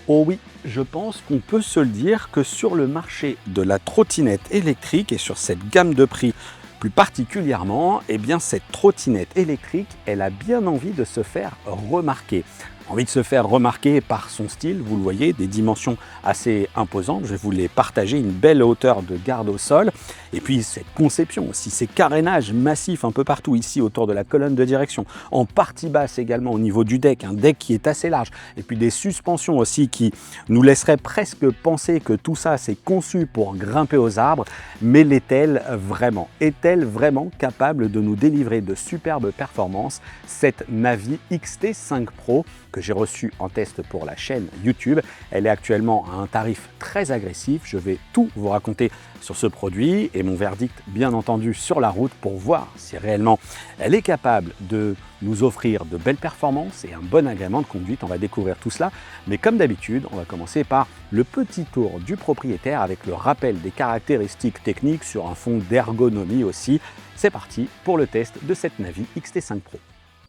Oh oui, je pense qu'on peut se le dire que sur le marché de la trottinette électrique et sur cette gamme de prix plus particulièrement, eh bien cette trottinette électrique, elle a bien envie de se faire remarquer. Envie de se faire remarquer par son style, vous le voyez, des dimensions assez imposantes. Je vais vous les partager, une belle hauteur de garde au sol. Et puis cette conception aussi, ces carénages massifs un peu partout ici autour de la colonne de direction. En partie basse également au niveau du deck, un deck qui est assez large. Et puis des suspensions aussi qui nous laisseraient presque penser que tout ça c'est conçu pour grimper aux arbres. Mais l'est-elle vraiment? Est-elle vraiment capable de nous délivrer de superbes performances, cette Navi XT5 Pro que j'ai reçue en test pour la chaîne YouTube? Elle est actuellement à un tarif très agressif. Je vais tout vous raconter sur ce produit et mon verdict bien entendu sur la route pour voir si réellement elle est capable de nous offrir de belles performances et un bon agrément de conduite. On va découvrir tout cela, mais comme d'habitude, on va commencer par le petit tour du propriétaire avec le rappel des caractéristiques techniques sur un fond d'ergonomie aussi. C'est parti pour le test de cette Navi XT5 Pro.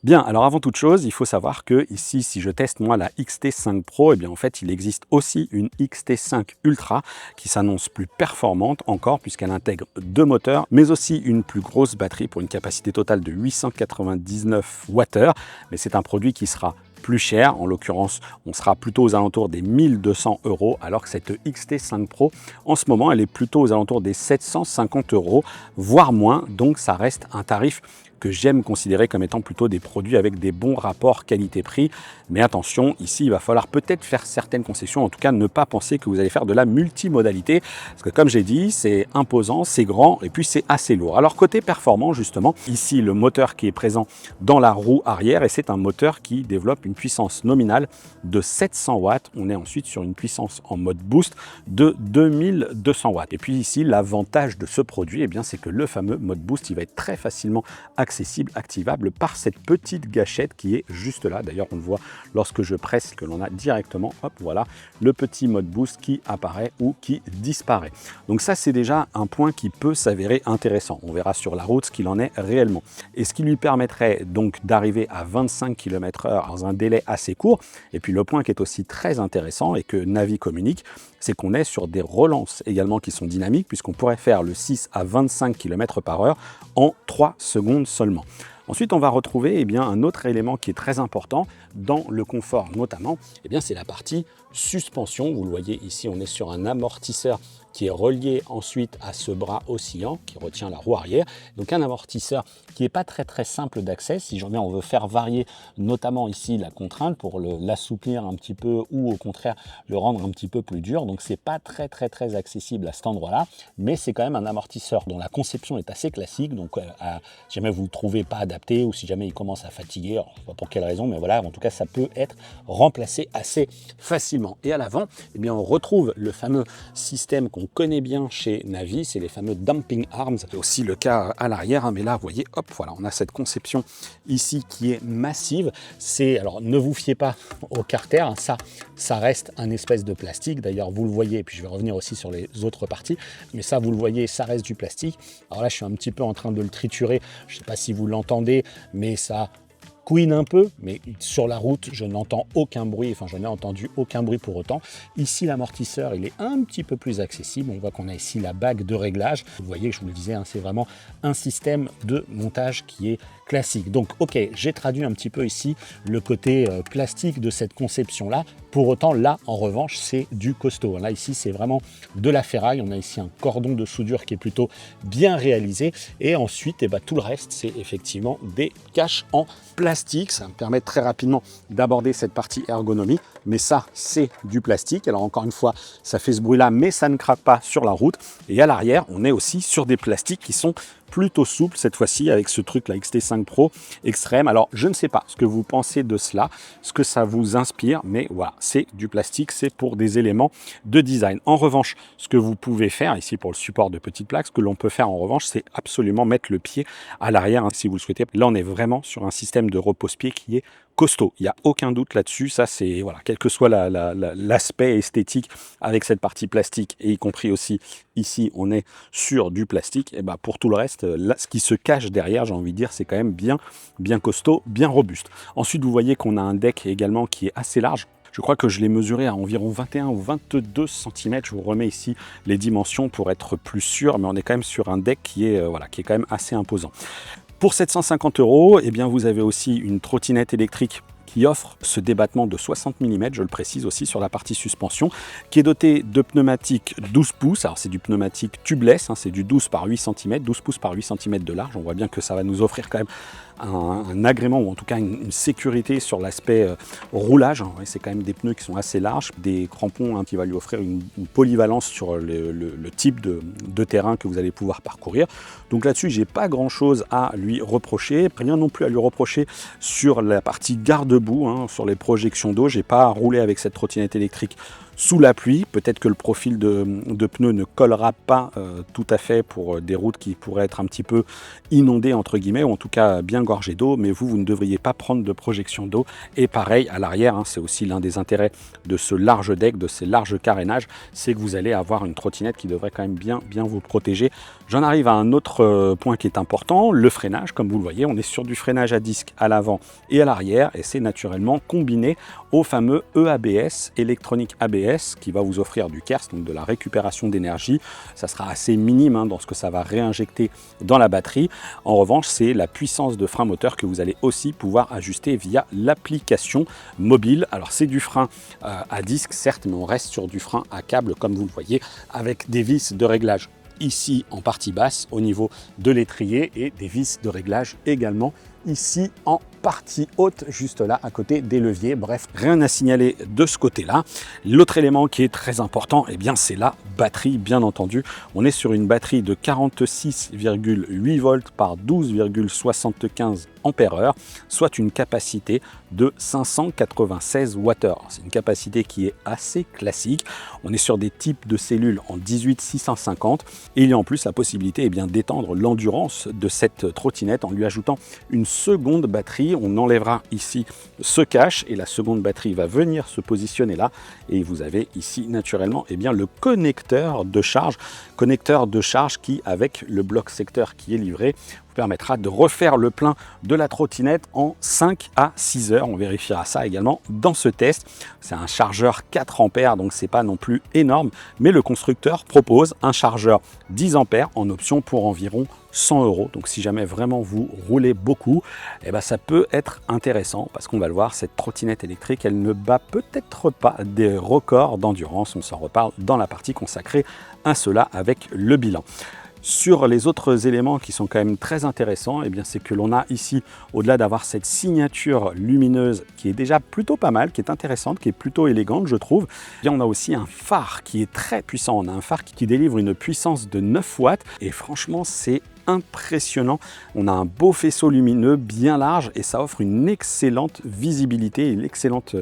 Bien, alors avant toute chose, il faut savoir que ici, si je teste moi la XT5 Pro, eh bien en fait, il existe aussi une XT5 Ultra qui s'annonce plus performante encore puisqu'elle intègre deux moteurs, mais aussi une plus grosse batterie pour une capacité totale de 899 Wh. Mais c'est un produit qui sera plus cher, en l'occurrence on sera plutôt aux alentours des 1200 €, alors que cette XT5 Pro en ce moment elle est plutôt aux alentours des 750 €, voire moins, donc ça reste un tarif que j'aime considérer comme étant plutôt des produits avec des bons rapports qualité-prix. Mais attention, ici il va falloir peut-être faire certaines concessions, en tout cas ne pas penser que vous allez faire de la multimodalité, parce que comme j'ai dit, c'est imposant, c'est grand et puis c'est assez lourd. Alors côté performance justement, ici le moteur qui est présent dans la roue arrière, et c'est un moteur qui développe une puissance nominale de 700 watts. On est ensuite sur une puissance en mode boost de 2200 watts. Et puis ici, l'avantage de ce produit, eh bien, c'est que le fameux mode boost, il va être très facilement accessible, activable par cette petite gâchette qui est juste là. D'ailleurs, on le voit lorsque je presse que l'on a directement, hop, voilà, le petit mode boost qui apparaît ou qui disparaît. Donc ça, c'est déjà un point qui peut s'avérer intéressant. On verra sur la route ce qu'il en est réellement. Et ce qui lui permettrait donc d'arriver à 25 km/h dans un délai assez court. Et puis le point qui est aussi très intéressant et que Navi communique, c'est qu'on est sur des relances également qui sont dynamiques, puisqu'on pourrait faire le 6 à 25 km/h en 3 secondes seulement. Ensuite, on va retrouver un autre élément qui est très important dans le confort notamment, c'est la partie suspension. Vous le voyez ici, on est sur un amortisseur qui est relié ensuite à ce bras oscillant qui retient la roue arrière. Donc un amortisseur qui n'est pas très simple d'accès. Si jamais on veut faire varier notamment ici la contrainte pour l'assouplir un petit peu ou au contraire le rendre un petit peu plus dur. Donc c'est pas très accessible à cet endroit-là, mais c'est quand même un amortisseur dont la conception est assez classique. Donc si jamais vous ne le trouvez pas adapté ou si jamais il commence à fatiguer, alors, je ne sais pas pour quelle raison, mais voilà, en tout cas ça peut être remplacé assez facilement. Et à l'avant, on retrouve le fameux système qu'on connaît bien chez Navi, c'est les fameux dumping arms. C'est aussi le cas à l'arrière, mais là, vous voyez, hop, voilà, on a cette conception ici qui est massive. Alors, ne vous fiez pas au carter, hein, ça reste un espèce de plastique. D'ailleurs, vous le voyez, et puis je vais revenir aussi sur les autres parties, mais ça, vous le voyez, ça reste du plastique. Alors là, je suis un petit peu en train de le triturer. Je ne sais pas si vous l'entendez, mais ça couine un peu, mais sur la route, je n'entends aucun bruit, je n'ai entendu aucun bruit pour autant. Ici, l'amortisseur, il est un petit peu plus accessible. On voit qu'on a ici la bague de réglage. Vous voyez, je vous le disais, c'est vraiment un système de montage qui est classique. Donc, ok, j'ai traduit un petit peu ici le côté plastique de cette conception-là. Pour autant, là, en revanche, c'est du costaud. Là, ici, c'est vraiment de la ferraille. On a ici un cordon de soudure qui est plutôt bien réalisé. Et ensuite, tout le reste, c'est effectivement des caches en plastique. Ça me permet très rapidement d'aborder cette partie ergonomie. Mais ça, c'est du plastique. Alors, encore une fois, ça fait ce bruit-là, mais ça ne craque pas sur la route. Et à l'arrière, on est aussi sur des plastiques qui sont plutôt souple cette fois-ci avec ce truc la XT5 Pro extrême. Alors je ne sais pas ce que vous pensez de cela, ce que ça vous inspire, mais voilà, c'est du plastique, c'est pour des éléments de design. En revanche, ce que vous pouvez faire ici pour le support de petites plaques, ce que l'on peut faire en revanche, c'est absolument mettre le pied à l'arrière si vous le souhaitez. Là, on est vraiment sur un système de repose-pied qui est costaud, il n'y a aucun doute là-dessus. Ça, c'est voilà, quel que soit l'aspect esthétique avec cette partie plastique, et y compris aussi ici, on est sur du plastique. Et pour tout le reste, là, ce qui se cache derrière, j'ai envie de dire, c'est quand même bien costaud, bien robuste. Ensuite, vous voyez qu'on a un deck également qui est assez large. Je crois que je l'ai mesuré à environ 21 ou 22 cm. Je vous remets ici les dimensions pour être plus sûr, mais on est quand même sur un deck qui est, voilà, qui est quand même assez imposant. Pour 750 €, eh bien, vous avez aussi une trottinette électrique qui offre ce débattement de 60 mm, je le précise aussi sur la partie suspension, qui est doté de pneumatiques 12 pouces. Alors c'est du pneumatique tubeless, hein, c'est du 12 par 8 cm, 12 pouces par 8 cm de large. On voit bien que ça va nous offrir quand même un agrément, ou en tout cas une sécurité sur l'aspect roulage. Hein. C'est quand même des pneus qui sont assez larges, des crampons, hein, qui va lui offrir une polyvalence sur le type de terrain que vous allez pouvoir parcourir. Donc là-dessus, j'ai pas grand-chose à lui reprocher, rien non plus à lui reprocher sur la partie garde-boue, hein, sur les projections d'eau. J'ai pas roulé avec cette trottinette électrique sous la pluie. Peut-être que le profil de pneus ne collera pas tout à fait pour des routes qui pourraient être un petit peu inondées entre guillemets, ou en tout cas bien gorgées d'eau, mais vous ne devriez pas prendre de projection d'eau. Et pareil à l'arrière, hein, c'est aussi l'un des intérêts de ce large deck, de ces larges carénages, c'est que vous allez avoir une trottinette qui devrait quand même bien vous protéger. J'en arrive à un autre point qui est important, le freinage. Comme vous le voyez, on est sur du freinage à disque à l'avant et à l'arrière, et c'est naturellement combiné au fameux EABS, électronique ABS, qui va vous offrir du KERS, donc de la récupération d'énergie. Ça sera assez minime, hein, dans ce que ça va réinjecter dans la batterie. En revanche, c'est la puissance de frein moteur que vous allez aussi pouvoir ajuster via l'application mobile. Alors c'est du frein à disque, certes, mais on reste sur du frein à câble, comme vous le voyez, avec des vis de réglage ici en partie basse au niveau de l'étrier, et des vis de réglage également ici en partie haute, juste là à côté des leviers. Bref, rien à signaler de ce côté-là. L'autre élément qui est très important, eh bien, c'est la batterie, bien entendu. On est sur une batterie de 46,8 volts par 12,75 ampères-heure, soit une capacité de 596 Wh. C'est une capacité qui est assez classique. On est sur des types de cellules en 18650, et il y a en plus la possibilité, eh bien, d'étendre l'endurance de cette trottinette en lui ajoutant une seconde batterie. On enlèvera ici ce cache et la seconde batterie va venir se positionner là, et vous avez ici naturellement, eh bien, le connecteur de charge qui, avec le bloc secteur qui est livré, vous permettra de refaire le plein de la trottinette en 5 à 6 heures. On vérifiera ça également dans ce test. C'est un chargeur 4 ampères, donc c'est pas non plus énorme, mais le constructeur propose un chargeur 10 ampères en option pour environ 100 €. Donc si jamais vraiment vous roulez beaucoup, eh ben, ça peut être intéressant, parce qu'on va le voir, cette trottinette électrique, elle ne bat peut-être pas des records d'endurance. On s'en reparle dans la partie consacrée à cela avec le bilan. Sur les autres éléments qui sont quand même très intéressants, eh bien, c'est que l'on a ici, au-delà d'avoir cette signature lumineuse qui est déjà plutôt pas mal, qui est intéressante, qui est plutôt élégante, je trouve, eh bien, on a aussi un phare qui est très puissant. On a un phare qui délivre une puissance de 9 watts, et franchement, c'est impressionnant. On a un beau faisceau lumineux bien large, et ça offre une excellente visibilité, une excellente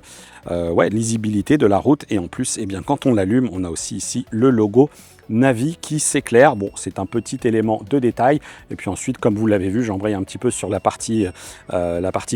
lisibilité de la route. Et en plus, eh bien, quand on l'allume, on a aussi ici le logo Navi qui s'éclaire. Bon, c'est un petit élément de détail. Et puis ensuite, comme vous l'avez vu, j'embraye un petit peu sur la partie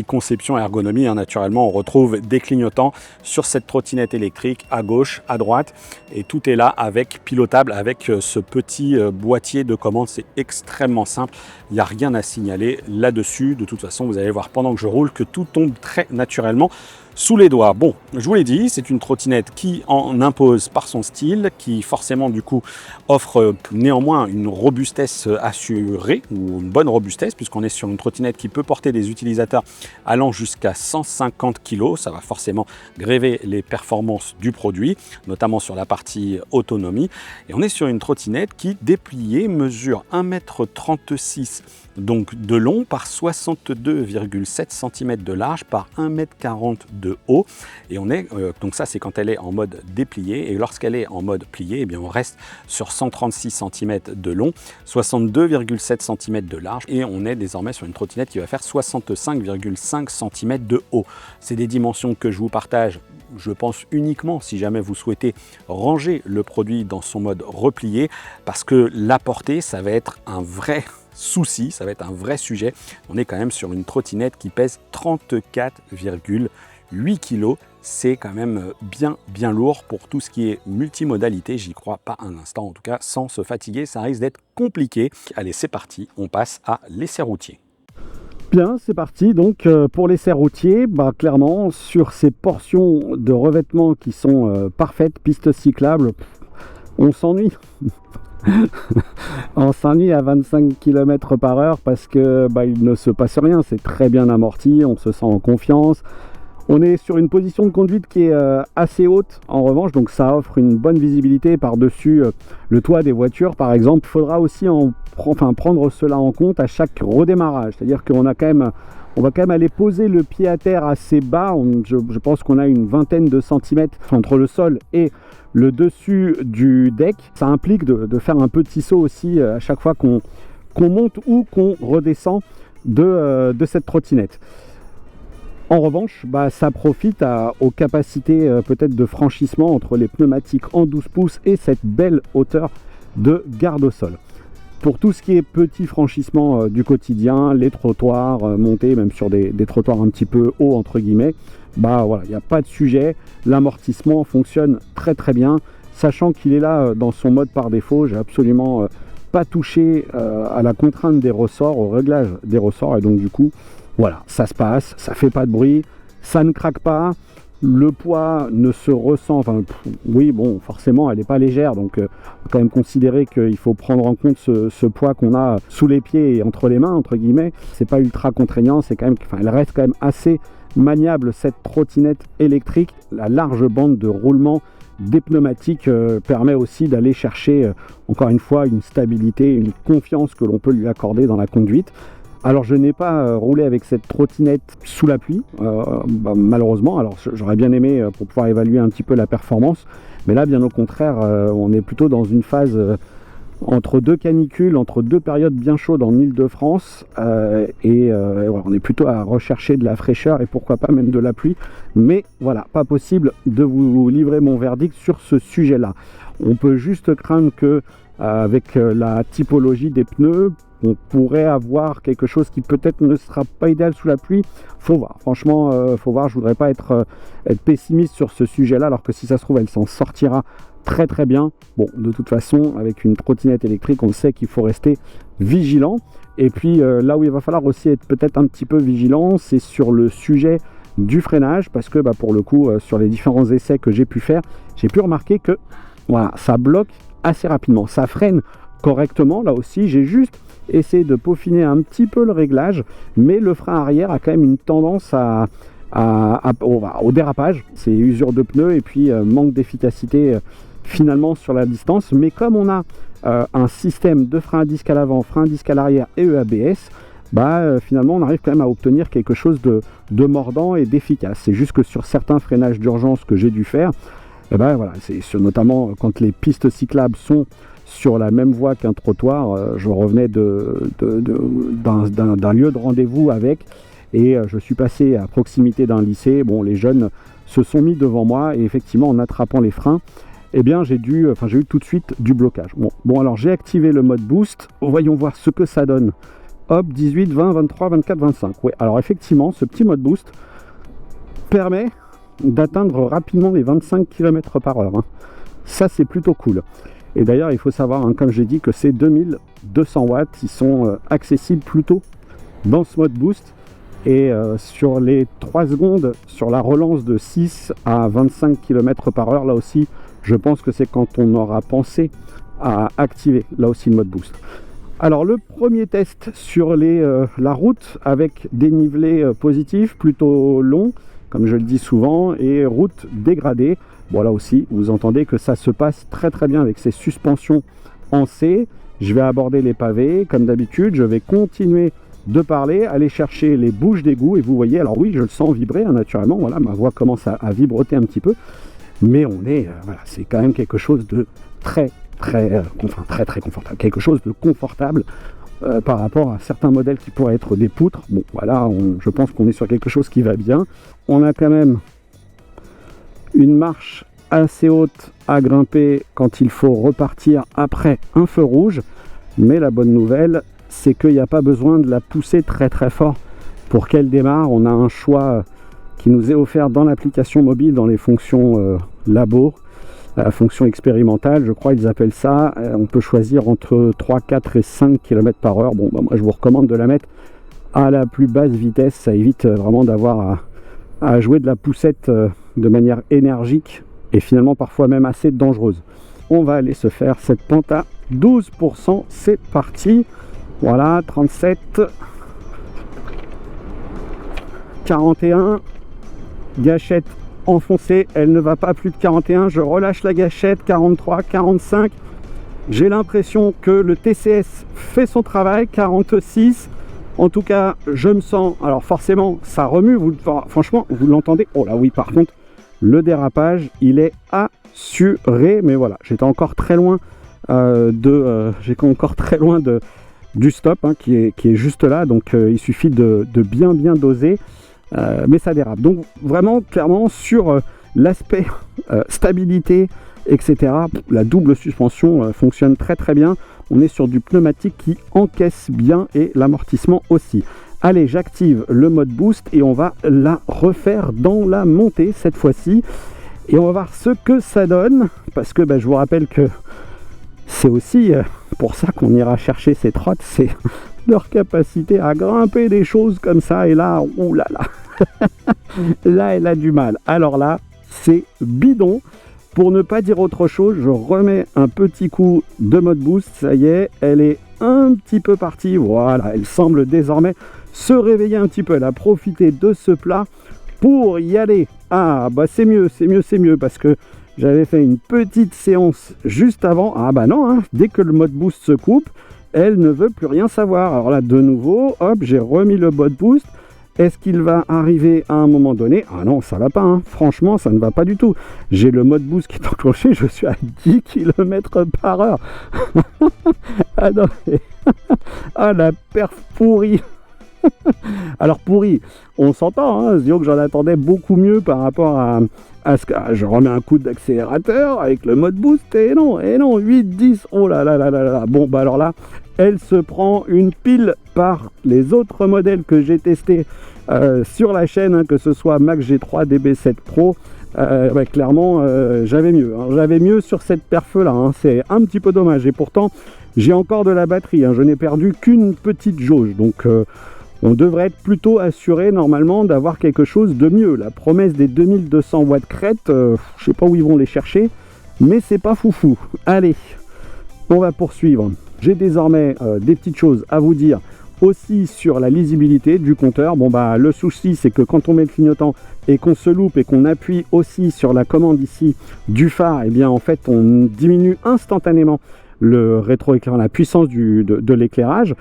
conception et ergonomie. Hein. Naturellement, on retrouve des clignotants sur cette trottinette électrique à gauche, à droite, et tout est là avec pilotable, avec ce petit boîtier de commande. C'est extrêmement simple. Il n'y a rien à signaler là-dessus. De toute façon, vous allez voir pendant que je roule que tout tombe très naturellement sous les doigts. Bon, je vous l'ai dit, c'est une trottinette qui en impose par son style, qui forcément du coup offre néanmoins une robustesse assurée, ou une bonne robustesse, puisqu'on est sur une trottinette qui peut porter des utilisateurs allant jusqu'à 150 kg. Ça va forcément gréver les performances du produit, notamment sur la partie autonomie. Et on est sur une trottinette qui, dépliée, mesure 1,36 m donc de long par 62,7 cm de large par 1,40 m de haut. Et on est, donc ça c'est quand elle est en mode déplié, et lorsqu'elle est en mode plié, eh bien on reste sur 136 cm de long, 62,7 cm de large, et on est désormais sur une trottinette qui va faire 65,5 cm de haut. C'est des dimensions que je vous partage, je pense, uniquement si jamais vous souhaitez ranger le produit dans son mode replié, parce que la portée, ça va être un vrai souci, ça va être un vrai sujet. On est quand même sur une trottinette qui pèse 34,8 kg. C'est quand même bien lourd pour tout ce qui est multimodalité. J'y crois pas un instant, en tout cas sans se fatiguer, ça risque d'être compliqué. Allez, c'est parti, on passe à l'essai routier. Bien, c'est parti. Donc pour l'essai routier, clairement sur ces portions de revêtement qui sont parfaites, pistes cyclables, on s'ennuie. On s'ennuie à 25 km/h parce que il ne se passe rien, c'est très bien amorti, on se sent en confiance. On est sur une position de conduite qui est assez haute en revanche, donc ça offre une bonne visibilité par-dessus le toit des voitures par exemple. Il faudra aussi prendre cela en compte à chaque redémarrage, c'est-à-dire qu'on va quand même aller poser le pied à terre assez bas. Je pense qu'on a une vingtaine de centimètres entre le sol et le dessus du deck. Ça implique de faire un petit saut aussi à chaque fois qu'on monte ou qu'on redescend de cette trottinette. En revanche, ça profite aux capacités peut-être de franchissement entre les pneumatiques en 12 pouces et cette belle hauteur de garde au sol. Pour tout ce qui est petit franchissement du quotidien, les trottoirs, monter même sur des trottoirs un petit peu hauts entre guillemets, voilà, il n'y a pas de sujet. L'amortissement fonctionne très très bien, sachant qu'il est là dans son mode par défaut. J'ai absolument pas touché à la contrainte des ressorts, au réglage des ressorts, et donc du coup, voilà, ça se passe, ça fait pas de bruit, ça ne craque pas. Le poids ne se ressent, oui, bon, forcément, elle n'est pas légère, donc on va quand même considérer qu'il faut prendre en compte ce poids qu'on a sous les pieds et entre les mains, entre guillemets. C'est pas ultra contraignant, c'est quand même, elle reste quand même assez maniable cette trottinette électrique. La large bande de roulement des pneumatiques permet aussi d'aller chercher, encore une fois, une stabilité, une confiance que l'on peut lui accorder dans la conduite. Alors je n'ai pas roulé avec cette trottinette sous la pluie, malheureusement. Alors j'aurais bien aimé pour pouvoir évaluer un petit peu la performance, mais là bien au contraire, on est plutôt dans une phase entre deux canicules, entre deux périodes bien chaudes en Île-de-France, et voilà, on est plutôt à rechercher de la fraîcheur et pourquoi pas même de la pluie. Mais voilà, pas possible de vous livrer mon verdict sur ce sujet-là. On peut juste craindre que avec la typologie des pneus, on pourrait avoir quelque chose qui peut-être ne sera pas idéal sous la pluie. Faut voir, franchement, faut voir. Je voudrais pas être pessimiste sur ce sujet-là, alors que si ça se trouve, elle s'en sortira très très bien. Bon, de toute façon, avec une trottinette électrique, on sait qu'il faut rester vigilant. Et puis là où il va falloir aussi être peut-être un petit peu vigilant, c'est sur le sujet du freinage, parce que pour le coup, sur les différents essais que j'ai pu faire, j'ai pu remarquer que voilà, ça bloque assez rapidement. Ça freine correctement, là aussi, j'ai juste essayé de peaufiner un petit peu le réglage, mais le frein arrière a quand même une tendance au dérapage. C'est usure de pneus et puis manque d'efficacité finalement sur la distance. Mais comme on a un système de frein à disque à l'avant, frein à disque à l'arrière et EABS, finalement on arrive quand même à obtenir quelque chose de mordant et d'efficace. C'est juste que sur certains freinages d'urgence que j'ai dû faire, voilà, c'est notamment quand les pistes cyclables sont sur la même voie qu'un trottoir. Je revenais d'un lieu de rendez-vous et je suis passé à proximité d'un lycée. Bon, les jeunes se sont mis devant moi et effectivement en attrapant les freins, j'ai eu tout de suite du blocage. Bon, alors j'ai activé le mode boost. Voyons voir ce que ça donne. Hop, 18, 20, 23, 24, 25. Oui, alors effectivement, ce petit mode boost permet d'atteindre rapidement les 25 km/h. Ça, c'est plutôt cool. Et d'ailleurs, il faut savoir, comme j'ai dit, que ces 2200 watts, ils sont accessibles plutôt dans ce mode boost. Et sur les 3 secondes, sur la relance de 6 à 25 km/h, là aussi, je pense que c'est quand on aura pensé à activer, là aussi, le mode boost. Alors, le premier test sur la route avec dénivelé positif, plutôt long, comme je le dis souvent, et route dégradée. Bon, là aussi, vous entendez que ça se passe très très bien avec ces suspensions en C. Je vais aborder les pavés, comme d'habitude. Je vais continuer de parler, aller chercher les bouches d'égout. Et vous voyez, alors oui, je le sens vibrer, naturellement. Voilà, ma voix commence à vibroter un petit peu. Mais on est, voilà, c'est quand même quelque chose de très confortable. Quelque chose de confortable par rapport à certains modèles qui pourraient être des poutres. Bon, voilà, je pense qu'on est sur quelque chose qui va bien. On a quand même une marche assez haute à grimper quand il faut repartir après un feu rouge, mais la bonne nouvelle, c'est qu'il n'y a pas besoin de la pousser très très fort pour qu'elle démarre. On a un choix qui nous est offert dans l'application mobile, dans les fonctions labo, fonction expérimentale, je crois ils appellent ça. On peut choisir entre 3, 4 et 5 km/h. Bon, moi je vous recommande de la mettre à la plus basse vitesse. Ça évite vraiment d'avoir à jouer de la poussette de manière énergique et finalement parfois même assez dangereuse. On va aller se faire cette pente à 12%, c'est parti. Voilà, 37, 41, gâchette enfoncée, elle ne va pas plus de 41, je relâche la gâchette, 43, 45, j'ai l'impression que le TCS fait son travail, 46, en tout cas je me sens, alors forcément ça remue, franchement vous l'entendez, oh là oui par contre le dérapage il est assuré, mais voilà j'étais encore très loin du stop hein, qui est juste là, donc il suffit de bien doser, mais ça dérape. Donc vraiment clairement sur l'aspect stabilité etc, la double suspension fonctionne très bien. On est sur du pneumatique qui encaisse bien et l'amortissement aussi. Allez, j'active le mode boost et on va la refaire dans la montée cette fois-ci et on va voir ce que ça donne, parce que je vous rappelle que c'est aussi pour ça qu'on ira chercher ces trottes, c'est leur capacité à grimper des choses comme ça. Et là, oh là là, là elle a du mal. Alors là, c'est bidon. Pour ne pas dire autre chose, je remets un petit coup de mode boost. Ça y est, elle est un petit peu partie. Voilà, elle semble désormais se réveiller un petit peu. Elle a profité de ce plat pour y aller. Ah, c'est mieux, parce que j'avais fait une petite séance juste avant. Ah non, hein, dès que le mode boost se coupe, elle ne veut plus rien savoir. Alors là, de nouveau, hop, j'ai remis le mode boost. Est-ce qu'il va arriver à un moment donné? Ah non, ça va pas, hein. Franchement, ça ne va pas du tout. J'ai le mode boost qui est enclenché, je suis à 10 km par heure. Ah non, ah la perf pourrie. Alors pourri, on s'entend, hein, disons que j'en attendais beaucoup mieux par rapport à ce que je remets un coup d'accélérateur avec le mode boost et non, 8, 10, oh là là là là là. Bon alors là, elle se prend une pile par les autres modèles que j'ai testés sur la chaîne, hein, que ce soit Max G3, DB7 Pro. Clairement j'avais mieux sur cette perf là, hein. C'est un petit peu dommage et pourtant j'ai encore de la batterie, hein. Je n'ai perdu qu'une petite jauge, donc on devrait être plutôt assuré normalement d'avoir quelque chose de mieux. La promesse des 2200 watts crête, je sais pas où ils vont les chercher, mais c'est pas foufou. Allez, on va poursuivre. J'ai désormais des petites choses à vous dire aussi sur la lisibilité du compteur. Le souci c'est que quand on met le clignotant et qu'on se loupe et qu'on appuie aussi sur la commande ici du phare, et bien en fait on diminue instantanément le rétroéclairage, la puissance de l'éclairage,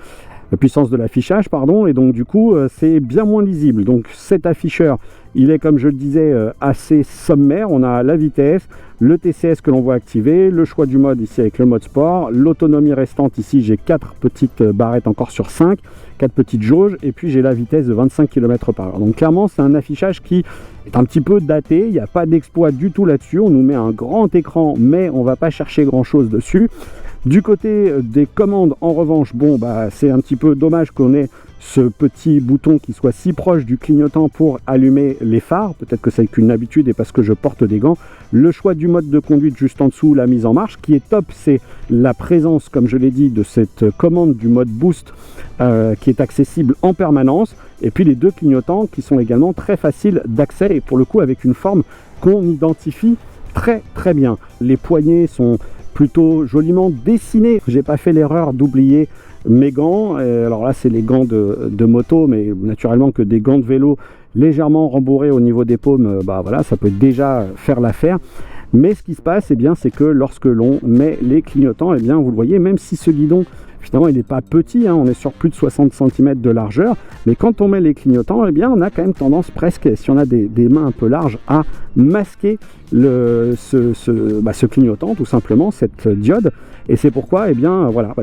la puissance de l'affichage, pardon, et donc du coup c'est bien moins lisible. Donc cet afficheur, il est comme je le disais assez sommaire. On a la vitesse, le TCS que l'on voit activer, le choix du mode ici avec le mode sport, l'autonomie restante ici, j'ai 4 petites barrettes encore sur 5, 4 petites jauges, et puis j'ai la vitesse de 25 km par heure. Donc clairement c'est un affichage qui est un petit peu daté, il n'y a pas d'exploit du tout là-dessus. On nous met un grand écran mais on va pas chercher grand chose dessus. Du côté des commandes, en revanche, c'est un petit peu dommage qu'on ait ce petit bouton qui soit si proche du clignotant pour allumer les phares. Peut-être que c'est qu'une habitude et parce que je porte des gants. Le choix du mode de conduite juste en dessous, la mise en marche. Qui est top, c'est la présence, comme je l'ai dit, de cette commande du mode boost qui est accessible en permanence. Et puis les deux clignotants qui sont également très faciles d'accès et pour le coup avec une forme qu'on identifie très bien. Les poignées sont plutôt joliment dessiné. J'ai pas fait l'erreur d'oublier mes gants. Alors là, c'est les gants de moto, mais naturellement que des gants de vélo légèrement rembourrés au niveau des paumes, voilà, ça peut déjà faire l'affaire. Mais ce qui se passe, c'est que lorsque l'on met les clignotants, vous le voyez, même si ce guidon, finalement, il n'est pas petit, hein, on est sur plus de 60 cm de largeur, mais quand on met les clignotants, on a quand même tendance presque, si on a des mains un peu larges, à masquer ce clignotant, tout simplement, cette diode. Et c'est pourquoi,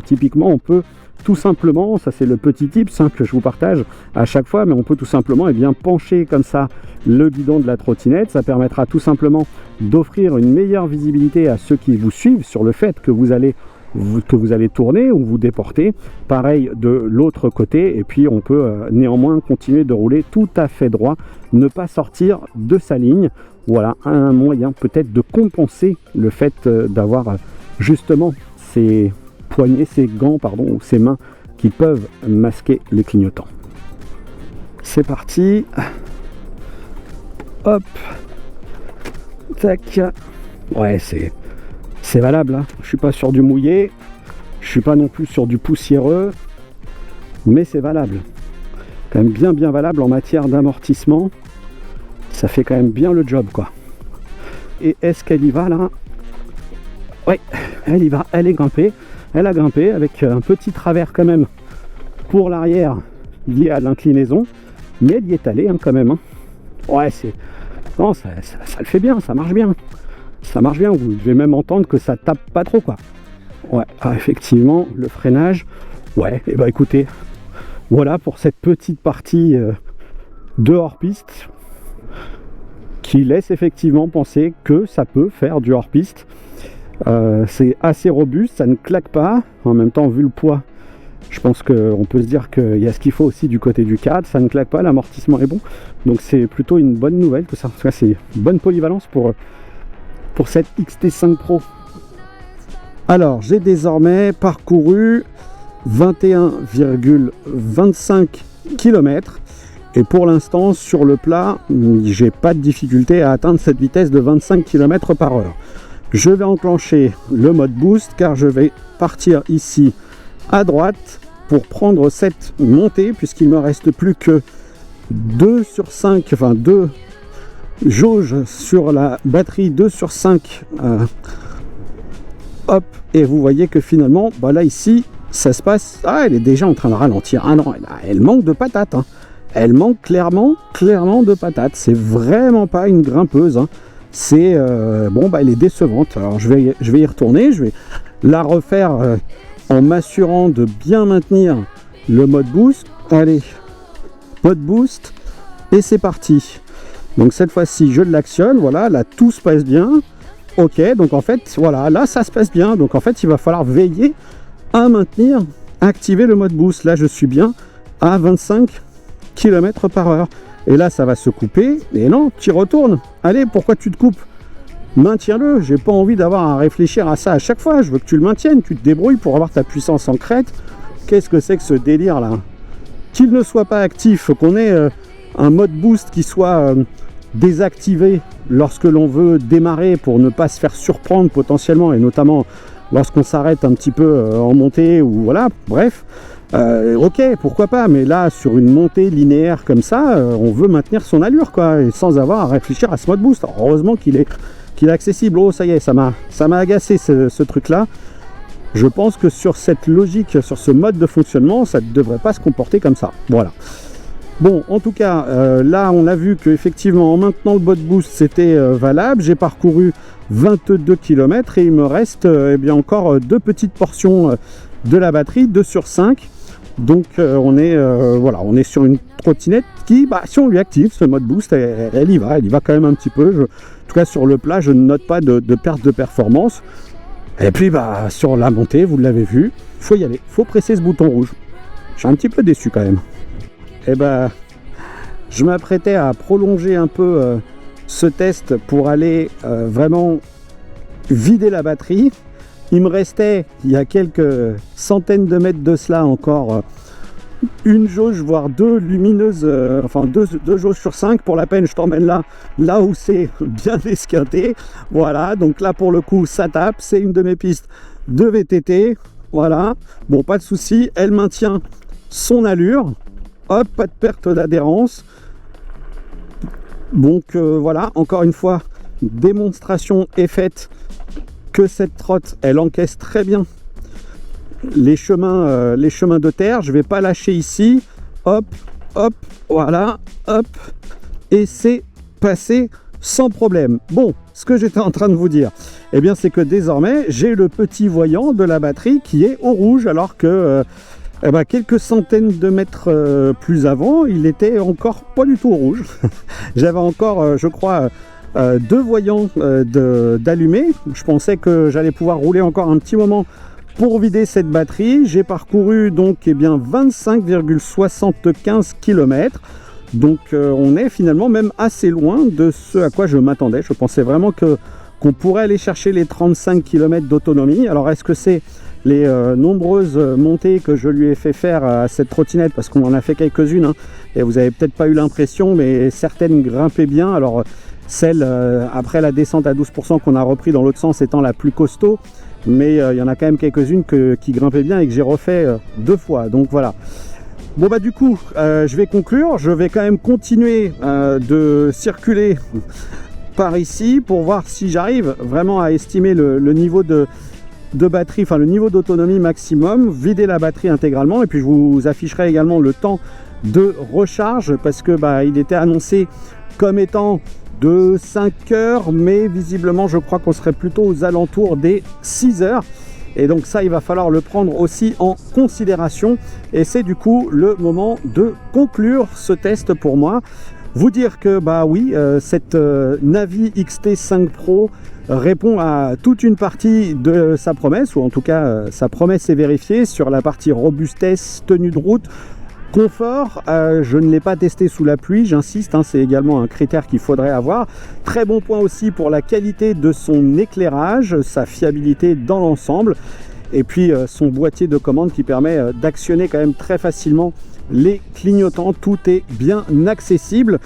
typiquement, on peut tout simplement, ça c'est le petit tips que je vous partage à chaque fois, mais on peut tout simplement pencher comme ça le guidon de la trottinette. Ça permettra tout simplement d'offrir une meilleure visibilité à ceux qui vous suivent sur le fait que vous allez tourner ou vous déporter. Pareil de l'autre côté, et puis on peut néanmoins continuer de rouler tout à fait droit, ne pas sortir de sa ligne. Voilà un moyen peut-être de compenser le fait d'avoir justement ces poignets, ces gants, ou ces mains qui peuvent masquer les clignotants. c'est parti. Hop. Tac. Ouais, c'est valable, hein. Je suis pas sur du mouillé. Je suis pas non plus sur du poussiéreux. Mais c'est valable. Quand même bien valable en matière d'amortissement. Ça fait quand même bien le job, quoi. Et est-ce qu'elle y va, là? Ouais, elle y va. Elle est grimpée. Elle a grimpé avec un petit travers quand même pour l'arrière lié à l'inclinaison. Mais elle y est allée, hein, quand même, hein. Ouais, c'est... Non, ça le fait bien, ça marche bien. Ça marche bien, vous devez même entendre que ça tape pas trop, quoi. Ouais, ah, effectivement, le freinage. Ouais, et bah écoutez, voilà pour cette petite partie de hors-piste qui laisse effectivement penser que ça peut faire du hors-piste. C'est assez robuste, ça ne claque pas. En même temps, vu le poids, je pense qu'on peut se dire qu'il y a ce qu'il faut aussi du côté du cadre. Ça ne claque pas, l'amortissement est bon. Donc c'est plutôt une bonne nouvelle que ça. En tout cas, c'est une bonne polyvalence pour cette XT5 Pro. Alors, j'ai désormais parcouru 21,25 km. Et pour l'instant, sur le plat, j'ai pas de difficulté à atteindre cette vitesse de 25 km/h. Je vais enclencher le mode boost car je vais partir ici à droite pour prendre cette montée puisqu'il me reste plus que 2 sur 5, enfin 2 jauges sur la batterie, 2 sur 5. Hop, et vous voyez que finalement, bah là ici, ça se passe. Ah, elle est déjà en train de ralentir. Ah non, elle manque de patates, hein. Elle manque clairement de patates. C'est vraiment pas une grimpeuse, hein. C'est bon, bah elle est décevante. Alors je vais y retourner, je vais la refaire en m'assurant de bien maintenir le mode boost. Allez, mode boost, et c'est parti. Donc cette fois-ci, je l'actionne. Voilà, là tout se passe bien. Ok, donc en fait, voilà, là ça se passe bien. Donc en fait, il va falloir veiller à maintenir, activer le mode boost. Là, je suis bien à 25 km/h. Et là, ça va se couper. Et non, tu retournes. Allez, pourquoi tu te coupes? Maintiens-le. J'ai pas envie d'avoir à réfléchir à ça à chaque fois. Je veux que tu le maintiennes. Tu te débrouilles pour avoir ta puissance en crête. Qu'est-ce que c'est que ce délire là? Qu'il ne soit pas actif, qu'on ait un mode boost qui soit désactivé lorsque l'on veut démarrer pour ne pas se faire surprendre potentiellement, et notamment lorsqu'on s'arrête un petit peu en montée ou voilà, bref. Ok, pourquoi pas, mais là sur une montée linéaire comme ça, on veut maintenir son allure, quoi, et sans avoir à réfléchir à ce mode boost. Alors, heureusement qu'il est accessible. Oh, ça y est, ça m'a agacé ce truc là. Je pense que sur cette logique, sur ce mode de fonctionnement, ça ne devrait pas se comporter comme ça. Voilà. Bon, en tout cas, là on a vu qu'effectivement en maintenant le mode boost c'était valable. J'ai parcouru 22 km et il me reste eh bien encore deux petites portions de la batterie, 2 sur 5. Donc on est voilà, on est sur une trottinette qui, bah, si on lui active ce mode boost, elle y va quand même un petit peu. En tout cas sur le plat, je ne note pas de perte de performance. Et puis bah sur la montée, vous l'avez vu, faut y aller, faut presser ce bouton rouge. Je suis un petit peu déçu quand même. Et bah je m'apprêtais à prolonger un peu ce test pour aller vraiment vider la batterie. Il me restait, il y a quelques centaines de mètres de cela encore, une jauge, voire deux lumineuses, enfin deux jauges sur 5. Pour la peine, je t'emmène là où c'est bien esquinté. Voilà, donc là pour le coup, ça tape. C'est une de mes pistes de VTT. Voilà, bon, pas de souci. Elle maintient son allure. Hop, pas de perte d'adhérence. Donc voilà, encore une fois, démonstration est faite que cette trotte, elle encaisse très bien les chemins de terre. Je vais pas lâcher ici. Hop, hop, voilà, hop, et c'est passé sans problème. Bon, ce que j'étais en train de vous dire, eh bien, c'est que désormais, j'ai le petit voyant de la batterie qui est au rouge, alors que eh ben, quelques centaines de mètres plus avant, il était encore pas du tout au rouge. J'avais encore, je crois, deux voyants d'allumés. Je pensais que j'allais pouvoir rouler encore un petit moment pour vider cette batterie. J'ai parcouru donc eh bien 25,75 km. Donc on est finalement même assez loin de ce à quoi je m'attendais. Je pensais vraiment que qu'on pourrait aller chercher les 35 km d'autonomie. Alors est-ce que c'est les nombreuses montées que je lui ai fait faire à cette trottinette, parce qu'on en a fait quelques-unes, hein, et vous avez peut-être pas eu l'impression, mais certaines grimpaient bien. Alors celle après la descente à 12% qu'on a repris dans l'autre sens étant la plus costaud, mais il y en a quand même quelques-unes qui grimpaient bien et que j'ai refait 2 fois, donc voilà. Bon bah du coup je vais conclure, je vais quand même continuer de circuler par ici pour voir si j'arrive vraiment à estimer le niveau de batterie, enfin le niveau d'autonomie maximum, vider la batterie intégralement, et puis je vous afficherai également le temps de recharge, parce que bah, il était annoncé comme étant de 5 heures, mais visiblement je crois qu'on serait plutôt aux alentours des 6 heures, et donc ça il va falloir le prendre aussi en considération, et c'est du coup le moment de conclure ce test pour moi. Vous dire que bah oui, cette Navi XT5 Pro répond à toute une partie de sa promesse, ou en tout cas sa promesse est vérifiée sur la partie robustesse, tenue de route, confort. Je ne l'ai pas testé sous la pluie, j'insiste, hein, c'est également un critère qu'il faudrait avoir. Très bon point aussi pour la qualité de son éclairage, sa fiabilité dans l'ensemble, et puis son boîtier de commande qui permet d'actionner quand même très facilement les clignotants. Tout est bien accessible,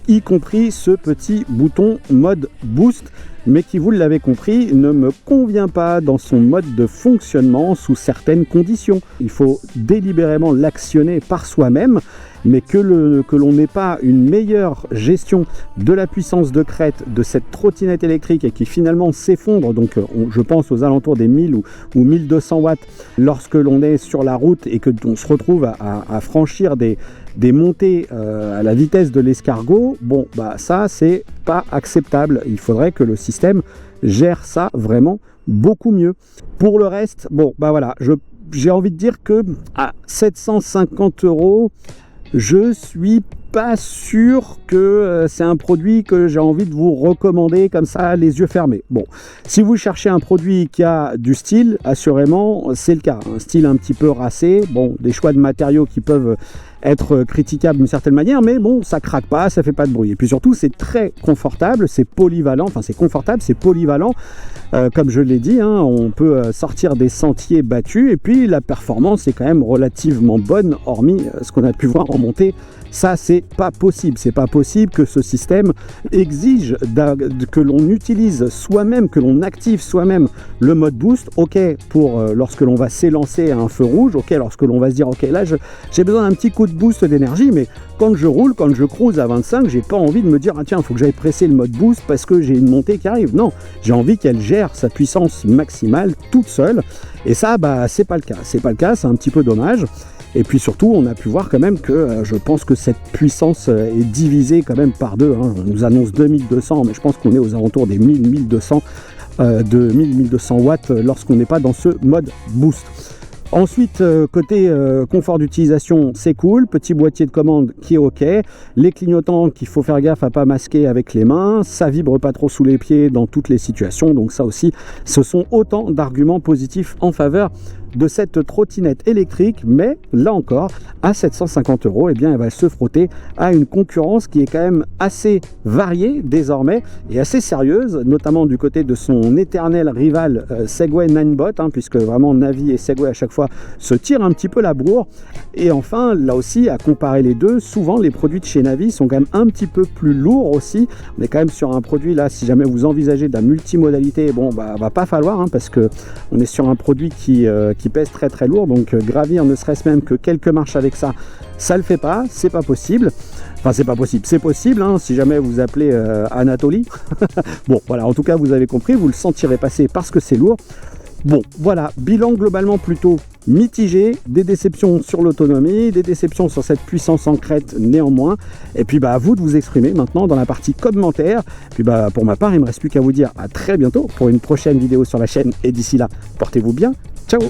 y compris ce petit bouton mode boost, mais qui, vous l'avez compris, ne me convient pas dans son mode de fonctionnement sous certaines conditions. Il faut délibérément l'actionner par soi-même, mais que l'on n'ait pas une meilleure gestion de la puissance de crête de cette trottinette électrique, et qui finalement s'effondre, donc je pense aux alentours des 1000 ou 1200 watts lorsque l'on est sur la route, et que l'on se retrouve à franchir des montées à la vitesse de l'escargot. Bon bah ça c'est pas acceptable, il faudrait que le système gère ça vraiment beaucoup mieux. Pour le reste, bon bah voilà, j'ai envie de dire que à 750 €, je suis pas sûr que c'est un produit que j'ai envie de vous recommander comme ça les yeux fermés. Bon, si vous cherchez un produit qui a du style, assurément c'est le cas, un style un petit peu racé, bon, des choix de matériaux qui peuvent être critiquables d'une certaine manière, mais bon, ça craque pas, ça fait pas de bruit, et puis surtout c'est très confortable, c'est polyvalent, enfin c'est confortable, c'est polyvalent, comme je l'ai dit, hein, on peut sortir des sentiers battus, et puis la performance est quand même relativement bonne, hormis ce qu'on a pu voir en montée. Ça c'est pas possible, c'est pas possible que ce système exige que l'on utilise soi-même, que l'on active soi-même le mode boost. Ok pour lorsque l'on va s'élancer à un feu rouge, ok lorsque l'on va se dire ok là j'ai besoin d'un petit coup de boost d'énergie, mais quand je roule, quand je cruise à 25, j'ai pas envie de me dire ah tiens, il faut que j'aille presser le mode boost parce que j'ai une montée qui arrive. Non, j'ai envie qu'elle gère sa puissance maximale toute seule, et ça bah c'est pas le cas, c'est un petit peu dommage. Et puis surtout, on a pu voir quand même que je pense que cette puissance est divisée quand même par 2. Hein. On nous annonce 2200, mais je pense qu'on est aux alentours des 1000-1200 watts lorsqu'on n'est pas dans ce mode boost. Ensuite, côté confort d'utilisation, c'est cool, petit boîtier de commande qui est ok, les clignotants qu'il faut faire gaffe à pas masquer avec les mains, ça vibre pas trop sous les pieds dans toutes les situations, donc ça aussi, ce sont autant d'arguments positifs en faveur de cette trottinette électrique. Mais là encore, à 750 €, eh bien, elle va se frotter à une concurrence qui est quand même assez variée désormais et assez sérieuse, notamment du côté de son éternel rival Segway Ninebot, hein, puisque vraiment Navi et Segway à chaque fois se tirent un petit peu la bourre. Et enfin, là aussi, à comparer les deux, souvent les produits de chez Navi sont quand même un petit peu plus lourds aussi. On est quand même sur un produit là, si jamais vous envisagez de la multimodalité, bon bah va pas falloir, hein, parce que on est sur un produit qui pèse très très lourd, donc gravir ne serait-ce même que quelques marches avec ça, ça le fait pas, c'est pas possible. Enfin c'est pas possible, c'est possible, hein, si jamais vous appelez Anatolie. Bon voilà, en tout cas vous avez compris, vous le sentirez passer parce que c'est lourd. Bon voilà, bilan globalement plutôt mitigé, des déceptions sur l'autonomie, des déceptions sur cette puissance en crête néanmoins, et puis bah à vous de vous exprimer maintenant dans la partie commentaires. Puis bah pour ma part il me reste plus qu'à vous dire à très bientôt pour une prochaine vidéo sur la chaîne, et d'ici là portez-vous bien, ciao.